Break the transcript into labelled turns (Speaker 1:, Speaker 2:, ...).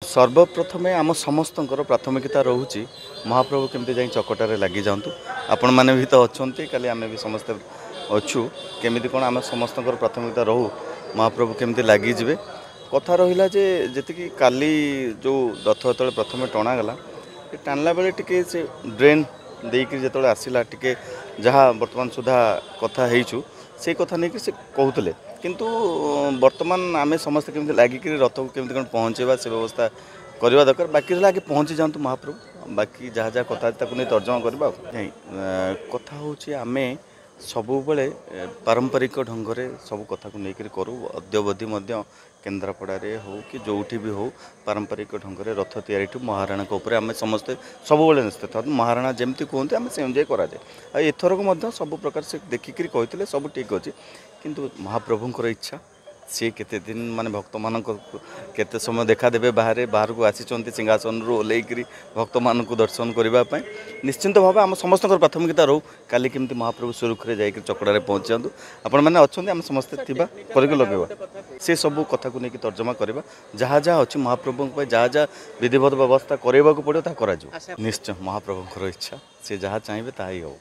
Speaker 1: सर्वप्रथमे आम समस्त प्राथमिकता रोचे महाप्रभु केमती जाई चकटारे लगी जातु आपण मैंने भी तो अच्छा काली आम भी समस्ते अच्छु केमी कौन आम समस्त प्राथमिकता रहू महाप्रभु केमती लगिजे कथा रहा जे जी काली जो रथ जो प्रथम टणागला टाणला बेले टी से ड्रेन देकर जो आसला टी जहाँ बर्तमान सुधा कथा हो से कथा नहीं से कहते किंतु वर्तमान आम समस्त केमती लगिक रथ को केमती कौन पहुँचेबा से व्यवस्था करवा दरकार बाकी रहा आगे पहुँची जातु महाप्रभु बाकी जहाँ जहाँ कथा नहीं तर्जमा करवा कथा हूँ आम सबु बेले पारंपरिक ढंग से सब कथा को लेकर करूँ अद्यवधि केन्द्रापड़े हो कि जोठी भी हो पारंपरिक ढंग से रथ या महाराणा आम समस्ते सब निश्चित महाराणा जमती कहते आम से एंजय कराए एथरक सब प्रकार से देखिक कहते सब ठीक अच्छे किंतु महाप्रभुंर इच्छा सी केते दिन माने भक्त मान केते समय देखा देवे बाहर को आसी सिंहासन रू ओल्लैकि भक्त मान दर्शन करने निश्चिंत भाव आम समस्त प्राथमिकता रो काली केमती महाप्रभु सुरुखुरे जाकर चकड़े पहुँच जातु आपण मैंने अच्छा आम समस्ते कर लगेगा से सब कथा को लेकिन तर्जमा करवा जहाँ जहाँ अच्छी महाप्रभु जहाँ जहाँ विधिवत व्यवस्था करने को पड़ो ता निश्चय महाप्रभुंर इच्छा से जहाँ चाहिए ताही हो।